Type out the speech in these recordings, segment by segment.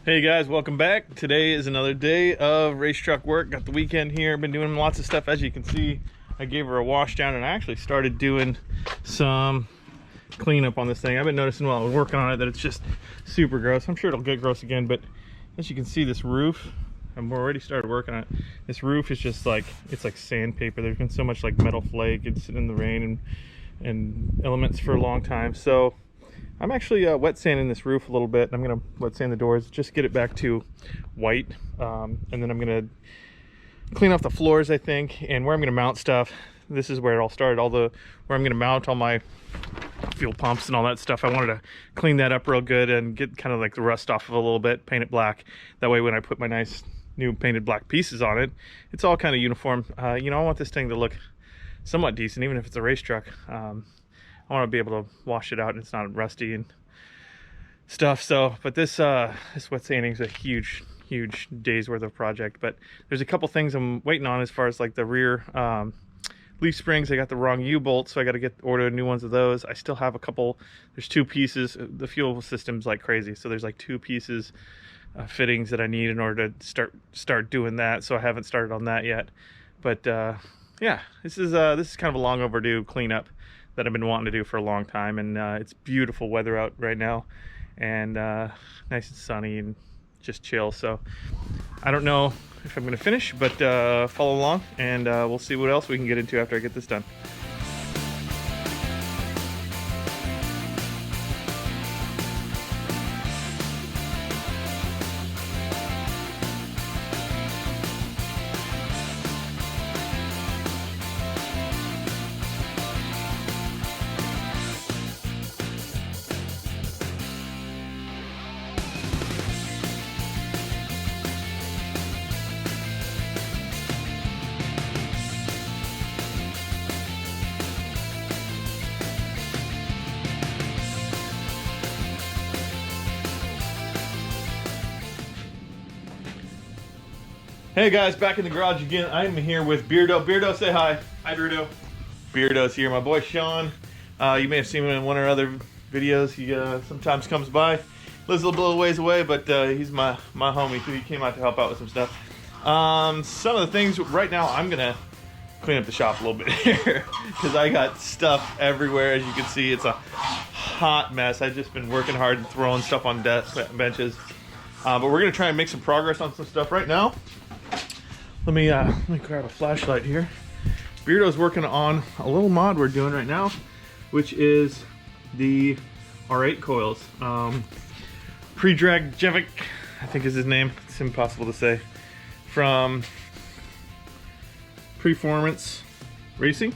Hey guys, welcome back. Today is another day of race truck work. Got the weekend here. Been doing lots of stuff. As you can see, I gave her a wash down and I actually started doing some cleanup on this thing. I've been noticing while I was working on it that it's just super gross. I'm sure it'll get gross again, but as you can see, this roof, I've already started working on it. This roof is just like, it's like sandpaper. There's been so much like metal flake. It's sitting in the rain and elements for a long time. So I'm actually wet sanding this roof a little bit. I'm gonna wet sand the doors, just get it back to white. And then I'm gonna clean off the floors, I think, and where I'm gonna mount stuff. This is where it all started, where I'm gonna mount all my fuel pumps and all that stuff. I wanted to clean that up real good and get kind of like the rust off of it a little bit, paint it black. That way when I put my nice new painted black pieces on it, it's all kind of uniform. You know, I want this thing to look somewhat decent, even if it's a race truck. I want to be able to wash it out and it's not rusty and stuff. So, but this wet sanding is a huge day's worth of project. But there's a couple things I'm waiting on as far as like the rear leaf springs. I got the wrong U-bolts, so I got to order new ones of those. I still have a couple. There's two pieces. The fuel system's like crazy, so there's like two pieces fittings that I need in order to start doing that. So I haven't started on that yet. But yeah, this is kind of a long overdue cleanup that I've been wanting to do for a long time, and it's beautiful weather out right now, and nice and sunny and just chill. So I don't know if I'm gonna finish, but follow along and we'll see what else we can get into after I get this done. Hey guys, back in the garage again. I'm here with Beardo. Beardo, say hi. Hi, Beardo. Beardo's here. My boy Sean. You may have seen him in one or other videos. He sometimes comes by. Lives a little ways away, but he's my homie. He came out to help out with some stuff. Some of the things right now, I'm gonna clean up the shop a little bit here because I got stuff everywhere. As you can see, it's a hot mess. I've just been working hard and throwing stuff on benches. But we're gonna try and make some progress on some stuff right now. Let me grab a flashlight here. Beardo's working on a little mod we're doing right now, which is the R8 coils. Predrag, I think is his name. It's impossible to say. From Performance Racing,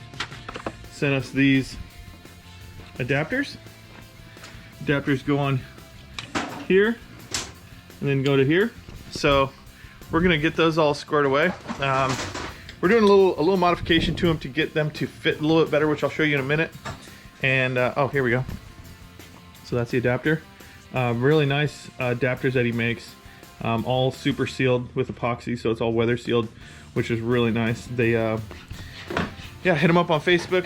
sent us these adapters. Adapters go on here and then go to here. So we're gonna get those all squared away. We're doing a little modification to them to get them to fit a little bit better, which I'll show you in a minute. And oh, here we go. So that's the adapter. Really nice adapters that he makes. All super sealed with epoxy, so it's all weather sealed, which is really nice. They yeah, hit him up on Facebook.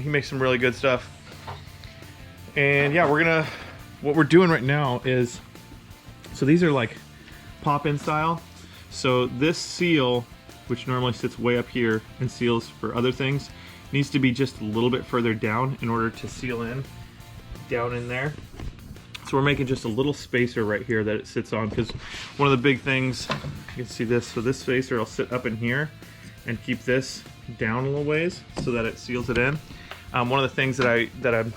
He makes some really good stuff. And yeah, what we're doing right now is, so these are like pop-in style. So this seal, which normally sits way up here and seals for other things, needs to be just a little bit further down in order to seal in down in there. So we're making just a little spacer right here that it sits on, because one of the big things, you can see this, so this spacer will sit up in here and keep this down a little ways so that it seals it in. One of the things that I'm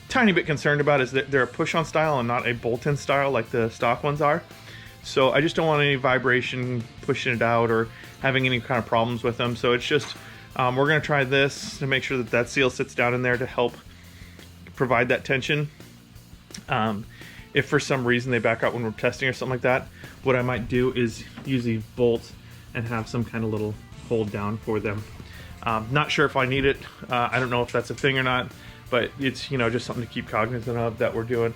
tiny bit concerned about is that they're a push-on style and not a bolt-in style like the stock ones are. So I just don't want any vibration pushing it out or having any kind of problems with them. So it's just, we're gonna try this to make sure that that seal sits down in there to help provide that tension. If for some reason they back out when we're testing or something like that, what I might do is use these bolts and have some kind of little hold down for them. Not sure if I need it. I don't know if that's a thing or not, but it's, you know, just something to keep cognizant of that we're doing.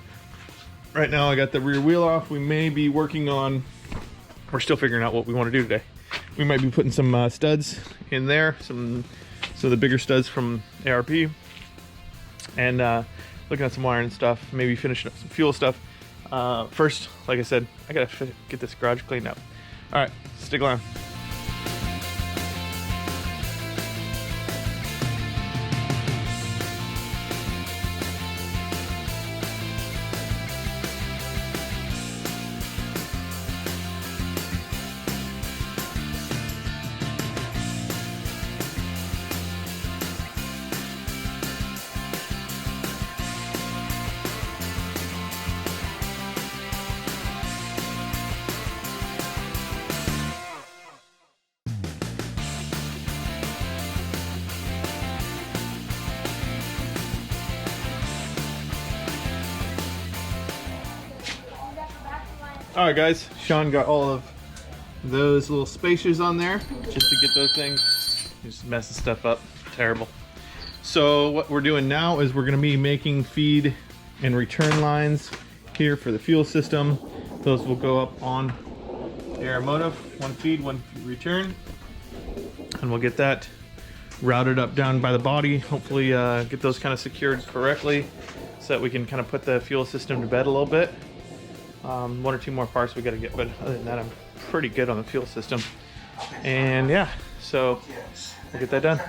Right now I got the rear wheel off. We may be working on, we're still figuring out what we want to do today. We might be putting some studs in there, some of the bigger studs from ARP, and looking at some wiring stuff, maybe finishing up some fuel stuff, First, like I said, I gotta get this garage cleaned up. All right, stick around. All right, guys, Sean got all of those little spacers on there just to get those things. Just messing stuff up, terrible. So what we're doing now is we're gonna be making feed and return lines here for the fuel system. Those will go up on the aeromotive, one feed, one return. And we'll get that routed up down by the body. Hopefully get those kind of secured correctly so that we can kind of put the fuel system to bed a little bit. One or two more parts we got to get, but other than that, I'm pretty good on the fuel system. And yeah, so we'll get that done.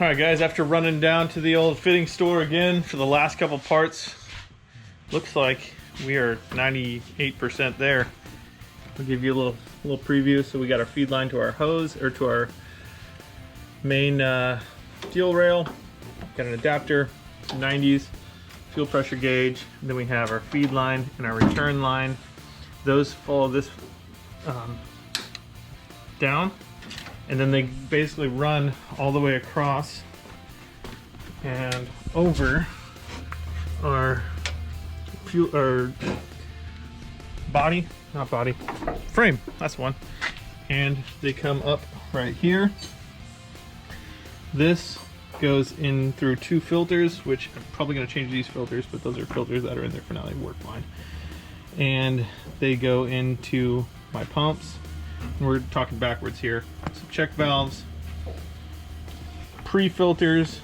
All right, guys, after running down to the old fitting store again for the last couple parts, looks like we are 98% there. I'll give you a little preview. So we got our feed line to our hose, or to our main fuel rail. Got an adapter, 90s, fuel pressure gauge. And then we have our feed line and our return line. Those follow this down. And then they basically run all the way across and over our fuel, or body, not body, frame, that's one. And they come up right here. This goes in through two filters, which I'm probably going to change these filters, but those are filters that are in there for now, they work fine. And they go into my pumps. And we're talking backwards here. So check valves, pre-filters,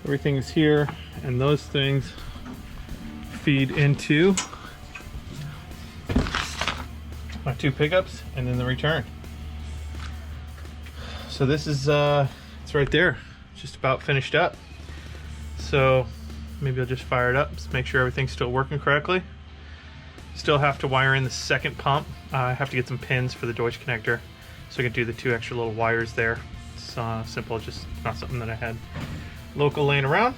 everything's here, and those things feed into my two pickups and then the return. So this is it's right there. It's just about finished up. So maybe I'll just fire it up, just make sure everything's still working correctly. Still have to wire in the second pump. I have to get some pins for the Deutsch connector so I can do the two extra little wires there. It's simple, just not something that I had local laying around.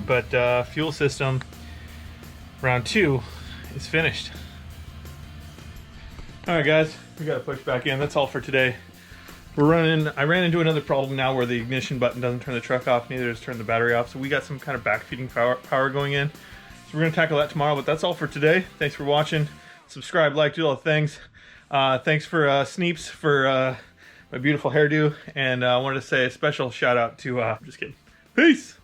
But fuel system round 2 is finished. All right, guys, we gotta push back in. That's all for today. I ran into another problem now where the ignition button doesn't turn the truck off, neither does turn the battery off. So we got some kind of backfeeding power going in. So we're gonna tackle that tomorrow, but that's all for today. Thanks for watching. Subscribe, like, do all the things. Thanks for Sneeps for my beautiful hairdo. And I wanted to say a special shout out to, just kidding. Peace!